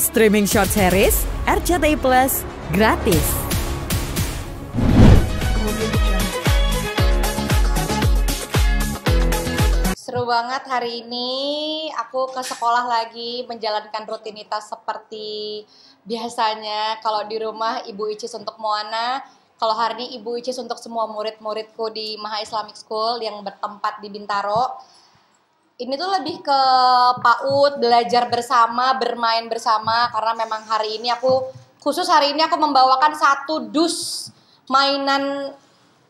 Streaming short series RCTI Plus gratis. Seru banget hari ini, aku ke sekolah lagi menjalankan rutinitas seperti biasanya. Kalau di rumah Ibu Icis untuk Moana, kalau hari ini Ibu Icis untuk semua murid-muridku di Maha Islamic School yang bertempat di Bintaro. Ini tuh lebih ke PAUD, belajar bersama, bermain bersama, karena memang hari ini hari ini aku membawakan satu dus mainan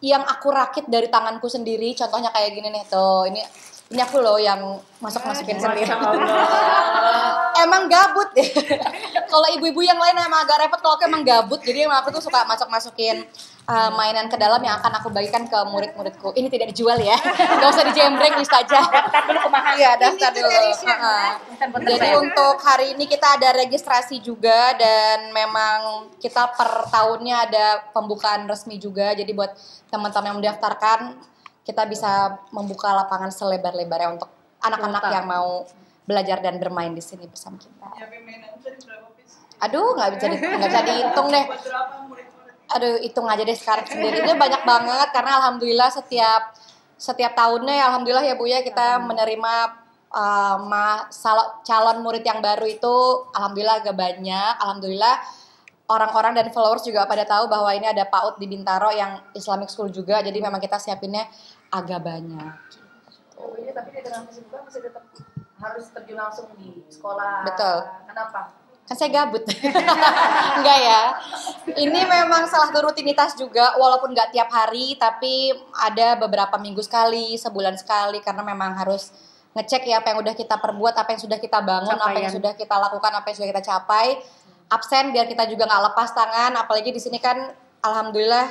yang aku rakit dari tanganku sendiri. Contohnya kayak gini nih tuh, ini aku loh yang masukin sendiri. Emang gabut deh. Kalau ibu-ibu yang lain emang agak repot, kalau aku emang gabut. Jadi emang aku tuh suka masukin mainan ke dalam yang akan aku bagikan ke murid-muridku. Ini tidak dijual ya. Gak usah dijembreng saja. Daftar dulu ke Maha. Iya, daftar dulu. Jadi untuk hari ini kita ada registrasi juga, dan memang kita per tahunnya ada pembukaan resmi juga. Jadi buat teman-teman yang mendaftarkan, kita bisa membuka lapangan selebar-lebarnya untuk anak-anak yang mau belajar dan bermain di sini bersama kita. Aduh, nggak bisa dihitung deh. Aduh, hitung aja deh sekarang sendiri. Itu banyak banget karena alhamdulillah setiap tahunnya ya, alhamdulillah ya Bu ya, kita menerima calon murid yang baru itu alhamdulillah agak banyak. Alhamdulillah orang-orang dan followers juga pada tahu bahwa ini ada PAUD di Bintaro yang Islamic School juga, jadi memang kita siapinnya agak banyak. Oh iya, tapi di tengah kesibukan masih tetap harus terjun langsung di sekolah. Betul. Kenapa? Kan saya gabut. Enggak ya. Ini memang salah satu rutinitas juga, walaupun nggak tiap hari, tapi ada beberapa minggu sekali, sebulan sekali, karena memang harus ngecek ya apa yang udah kita perbuat, apa yang sudah kita bangun, apa yang sudah kita lakukan, apa yang sudah kita capai. Absen biar kita juga nggak lepas tangan, apalagi di sini kan alhamdulillah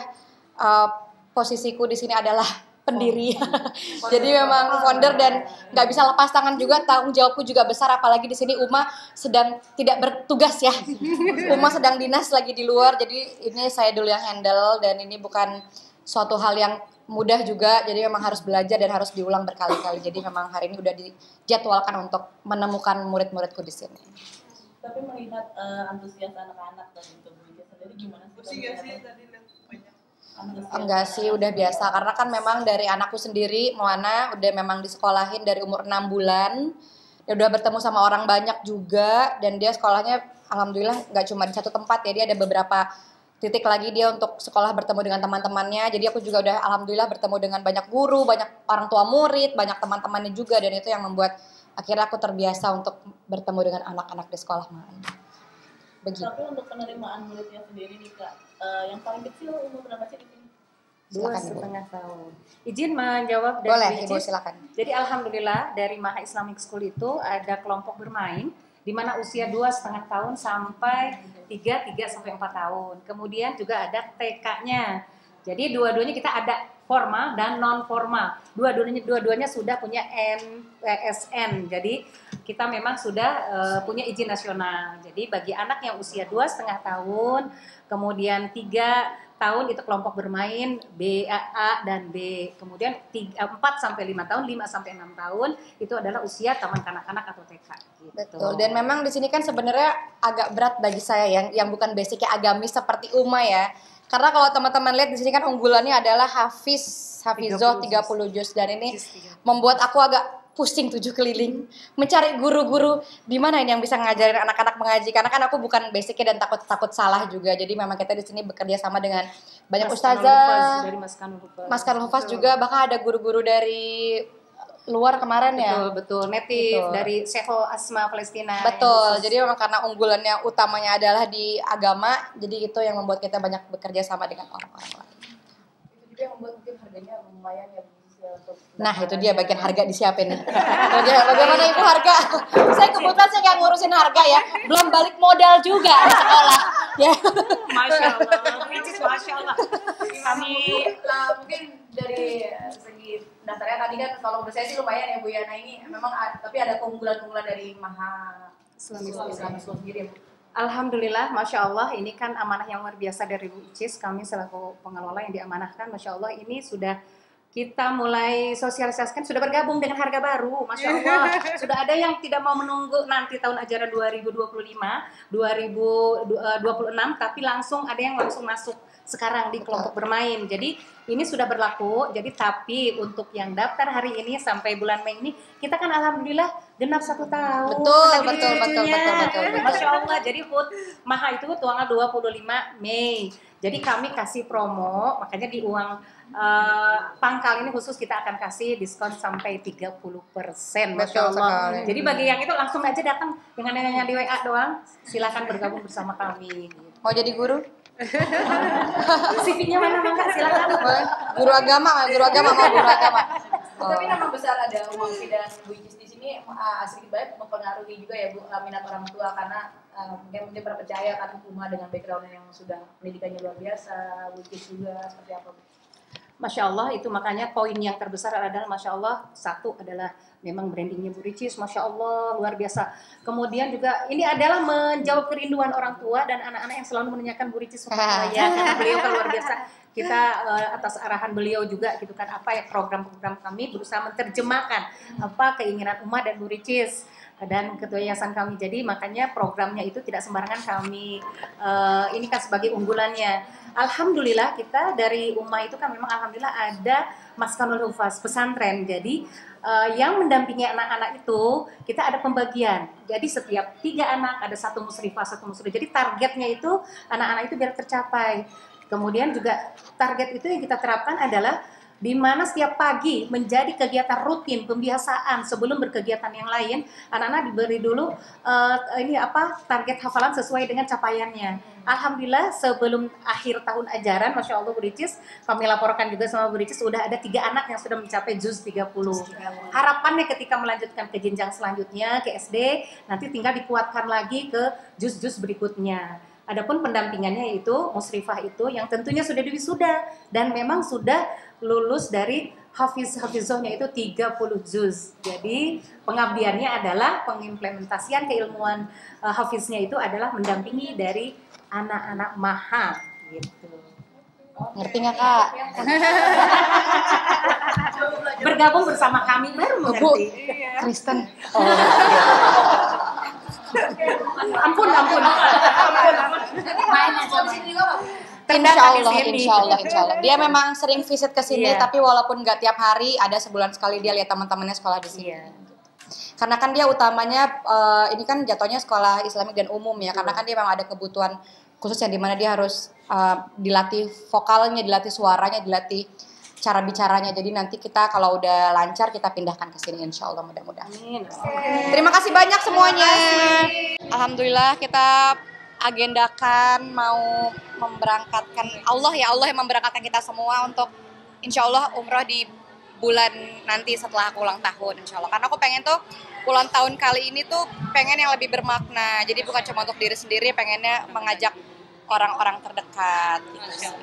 posisiku di sini adalah pendiri. Jadi memang founder dan nggak bisa lepas tangan juga, tanggung jawabku juga besar, apalagi di sini Uma sedang tidak bertugas ya. Uma sedang dinas lagi di luar, jadi ini saya dulu yang handle, dan ini bukan suatu hal yang mudah juga, jadi memang harus belajar dan harus diulang berkali-kali. Jadi memang hari ini udah dijadwalkan untuk menemukan murid-muridku di sini. Tapi melihat antusias anak-anak dan itu sendiri gimana sih? Enggak sih, udah biasa. Karena kan memang dari anakku sendiri, Moana, udah memang disekolahin dari umur 6 bulan. Dia udah bertemu sama orang banyak juga, dan dia sekolahnya alhamdulillah nggak cuma di satu tempat ya, dia ada beberapa titik lagi dia untuk sekolah bertemu dengan teman-temannya. Jadi aku juga udah alhamdulillah bertemu dengan banyak guru, banyak orang tua murid, banyak teman-temannya juga, dan itu yang membuat akhirnya aku terbiasa untuk bertemu dengan anak-anak di sekolah main. Begitu. Tapi untuk penerimaan muridnya sendiri nih Kak, yang paling kecil umur berapa sih di sini? 2,5 tahun. Izin menjawab dari Boleh, Ibu Icis. silakan. Jadi alhamdulillah dari Maha Islamic School itu ada kelompok bermain di mana usia 2,5 tahun sampai 3 sampai 4 tahun. Kemudian juga ada TK-nya. Jadi dua-duanya kita ada formal dan non formal. Dua-duanya sudah punya NPSN. Jadi kita memang sudah punya izin nasional. Jadi bagi anak yang usia 2,5 tahun, kemudian 3 tahun itu kelompok bermain A dan B. Kemudian 4 sampai 5 tahun, 5 sampai 6 tahun itu adalah usia taman kanak-kanak atau TK. Gitu. Betul. Dan memang di sini kan sebenarnya agak berat bagi saya yang bukan basicnya agamis seperti Uma ya. Karena kalau teman-teman lihat di sini kan unggulannya adalah Hafizoh 30 juz, dan ini membuat aku agak pusing 7 keliling mencari guru-guru di mana ini yang bisa ngajarin anak-anak mengaji, karena kan aku bukan basicnya dan takut salah juga. Jadi memang kita di sini bekerja sama dengan banyak ustazah dari Mas Kanul Hufaz juga, bahkan ada guru-guru dari luar kemarin ya. Betul, native dari Syekh Asma Palestina. Betul. Jadi memang karena unggulannya utamanya adalah di agama, jadi itu yang membuat kita banyak bekerja sama dengan orang-orang lain. Itu juga yang membuat mungkin harganya lumayan ya untuk. Nah itu dia bagian harga disiapin nih. Bagaimana Ibu harga? Saya kebetulan saya nggak ngurusin harga ya, belum balik modal juga di sekolah. Ya. Masya Allah, Masya Allah. Kami mungkin dari segi dasarnya tadi kan kalau menurut saya sih lumayan ya Bu ya. Nah ini memang tapi ada keunggulan-keunggulan dari Maha Islamic School sendiri ya Bu. Alhamdulillah, Masya Allah, ini kan amanah yang luar biasa dari Bu Icis. Kami selaku pengelola yang diamanahkan, Masya Allah, ini sudah kita mulai sosialisasikan, sudah bergabung dengan harga baru, Masya Allah. Sudah ada yang tidak mau menunggu nanti tahun ajaran 2025, 2026, tapi ada yang langsung masuk sekarang di kelompok bermain. Jadi ini sudah berlaku. Jadi tapi untuk yang daftar hari ini sampai bulan Mei ini, kita kan alhamdulillah genap 1 tahun. Betul. Masya Allah. Jadi HUT Maha itu tanggal 25 Mei. Jadi kami kasih promo, makanya di uang pangkal ini khusus kita akan kasih diskon sampai 30%. Masya Allah. Sekali. Jadi bagi yang itu langsung aja datang dengan nanya di WA doang. Silakan bergabung bersama kami. Mau jadi guru? CV-nya mana Kak? Silakan. Guru agama mau guru agama. Tapi nama besar ada Uang dan Bu Icis di sini sedikit banyak mempengaruhi juga ya Bu minat orang tua karena mungkin percaya kan Uma dengan background yang sudah pendidikannya luar biasa, Bu Icis juga seperti apa Bu? Masya Allah, itu makanya poin yang terbesar adalah Masya Allah, satu adalah memang brandingnya Bu Ricis, Masya Allah, luar biasa. Kemudian juga ini adalah menjawab kerinduan orang tua dan anak-anak yang selalu menanyakan Bu Ricis ya, karena beliau kan luar biasa. Kita atas arahan beliau juga gitu kan, apa ya program-program kami berusaha menerjemahkan apa keinginan Uma dan Bu Ricis dan ketua yayasan kami. Jadi makanya programnya itu tidak sembarangan kami ini kan sebagai unggulannya. Alhamdulillah kita dari Uma itu kan memang alhamdulillah ada Maskanul Hufaz pesantren. Jadi yang mendampingi anak-anak itu kita ada pembagian. Jadi setiap 3 anak ada 1 musrifah, 1 musrif. Jadi targetnya itu anak-anak itu biar tercapai. Kemudian juga target itu yang kita terapkan adalah di mana setiap pagi menjadi kegiatan rutin pembiasaan sebelum berkegiatan yang lain, anak-anak diberi dulu target hafalan sesuai dengan capaiannya. Alhamdulillah sebelum akhir tahun ajaran, Masya Allah Bu Ricis, kami laporkan juga sama Bu Ricis, sudah ada 3 anak yang sudah mencapai juz 30. Harapannya ketika melanjutkan ke jenjang selanjutnya ke SD, nanti tinggal dikuatkan lagi ke juz-juz berikutnya. Adapun pendampingannya itu musrifah itu yang tentunya sudah diwisuda dan memang sudah lulus dari hafizohnya itu 30 juz. Jadi pengabdiannya adalah pengimplementasian keilmuan hafiznya itu adalah mendampingi dari anak-anak Maha gitu. Ngerti nggak Kak? Bergabung bersama kami baru mengerti. Kristen. Ampun. Main aja juga Pak. Insya Allah. Dia memang sering visit ke sini, Iya. tapi walaupun nggak tiap hari, ada sebulan sekali dia lihat teman-temannya sekolah di sini. Iya. Karena kan dia utamanya ini kan jatuhnya sekolah Islamik dan umum ya, karena kan dia memang ada kebutuhan khusus yang dimana dia harus dilatih vokalnya, dilatih suaranya, dilatih cara bicaranya. Jadi nanti kita kalau udah lancar kita pindahkan ke sini insya Allah mudah-mudahan. Amin. Terima kasih banyak semuanya. Alhamdulillah kita agendakan mau memberangkatkan Allah yang memberangkatkan kita semua untuk insya Allah umroh di bulan nanti setelah aku ulang tahun insya Allah. Karena aku pengen tuh ulang tahun kali ini tuh pengen yang lebih bermakna. Jadi bukan cuma untuk diri sendiri, pengennya mengajak orang-orang terdekat. Gitu.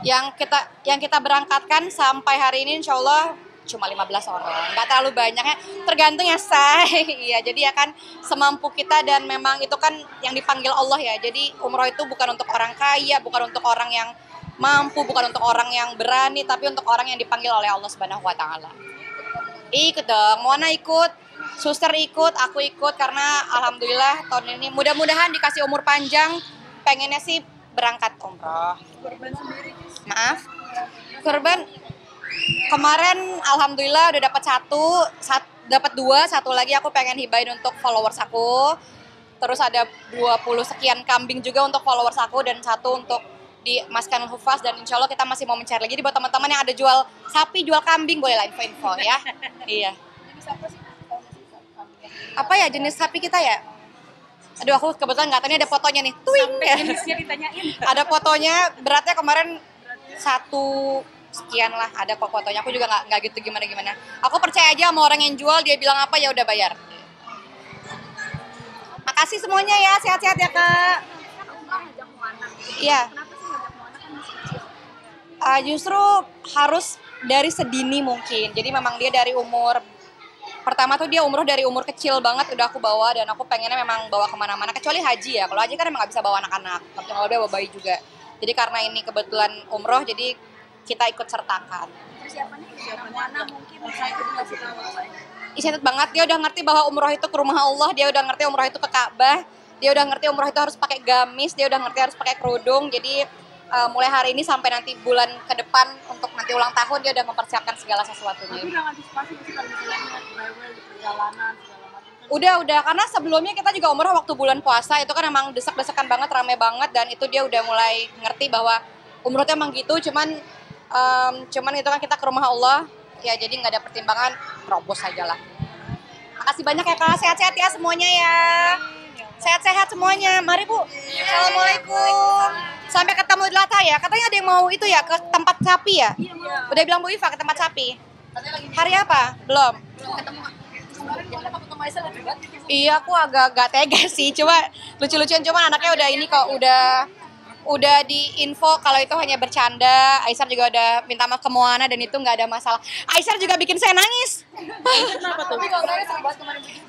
Yang kita berangkatkan sampai hari ini insya Allah cuma 15 orang, nggak terlalu banyaknya, tergantung ya say. Iya, jadi ya kan semampu kita dan memang itu kan yang dipanggil Allah ya. Jadi umroh itu bukan untuk orang kaya, bukan untuk orang yang mampu, bukan untuk orang yang berani, tapi untuk orang yang dipanggil oleh Allah Subhanahu wa taala. Ikut dong, Mona ikut, suster ikut, aku ikut karena alhamdulillah tahun ini mudah-mudahan dikasih umur panjang, pengennya sih berangkat umroh. Maaf, kurban kemarin alhamdulillah udah dapat dapat 2, satu lagi aku pengen hibahin untuk followers aku. Terus ada 20 sekian kambing juga untuk followers aku dan 1 untuk di Maskanul Hufaz dan insya Allah kita masih mau mencari lagi. Jadi buat teman-teman yang ada jual sapi, jual kambing boleh lah info-info ya. Iya. Apa ya jenis sapi kita ya? Aduh aku kebetulan nggak tahu, ini ada fotonya nih. Twing. Jenisnya ditanyain. Ada fotonya, beratnya kemarin 1 sekian lah, ada kok fotonya. Aku juga nggak gitu gimana. Aku percaya aja sama orang yang jual, dia bilang apa ya udah bayar. Makasih semuanya ya, sehat-sehat ya Kak. Iya. Justru harus dari sedini mungkin. Jadi memang dia dari umur pertama tuh dia umroh dari umur kecil banget udah aku bawa dan aku pengennya memang bawa kemana-mana kecuali haji ya. Kalau haji kan emang nggak bisa bawa anak-anak, kalau dia bawa bayi juga. Jadi karena ini kebetulan umroh jadi kita ikut sertakan. Persiapannya mana mungkin saya itu dikasih tahu saya. Excited banget, dia udah ngerti bahwa umroh itu ke rumah Allah, dia udah ngerti umroh itu ke Ka'bah, dia udah ngerti umroh itu harus pakai gamis, dia udah ngerti harus pakai kerudung. Jadi mulai hari ini sampai nanti bulan ke depan untuk nanti ulang tahun dia udah mempersiapkan segala sesuatunya. Tapi udah antisipasi sih kalau misalnya travel, perjalanan segala macam. Udah, karena sebelumnya kita juga umroh waktu bulan puasa, itu kan emang desak-desakan banget, rame banget, dan itu dia udah mulai ngerti bahwa umroh itu emang gitu, cuman itu kan kita ke rumah Allah, ya jadi nggak ada pertimbangan, terobos aja lah. Makasih banyak ya Kak, sehat-sehat ya semuanya ya. Sehat-sehat semuanya, mari Bu. Assalamualaikum. Sampai ketemu di Lata ya, katanya ada yang mau itu ya, ke tempat sapi ya? Udah bilang Bu Iva ke tempat sapi? Hari apa? Belum? Iya, aku agak tega sih, coba lucu-lucuan, cuman anaknya udah ini kok, udah diinfo kalau itu hanya bercanda. Aisyah juga udah minta maaf ke Moana dan itu nggak ada masalah. Aisyah juga bikin saya nangis.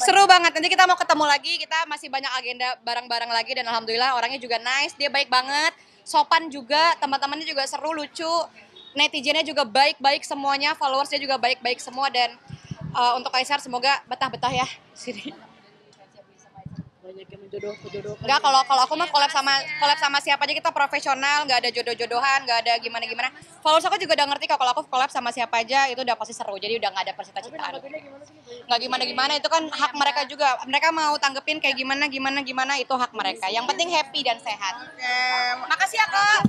Seru banget, nanti kita mau ketemu lagi, kita masih banyak agenda bareng-bareng lagi dan alhamdulillah orangnya juga nice, dia baik banget, sopan juga, teman-temannya juga seru, lucu, netizennya juga baik-baik semuanya, followersnya juga baik-baik semua dan untuk Aisyah semoga betah-betah ya sini. Banyak yang menjodoh-jodohkan. Enggak, kalau aku mah collab sama siapa aja kita profesional, nggak ada jodoh-jodohan, nggak ada gimana-gimana. Followers aku juga udah ngerti kalau aku collab sama siapa aja itu udah pasti seru, jadi udah nggak ada percita-citaan. Nggak gimana-gimana, itu kan hak mereka juga. Mereka mau tanggepin kayak gimana itu hak mereka. Yang penting happy dan sehat. Makasih ya Kak.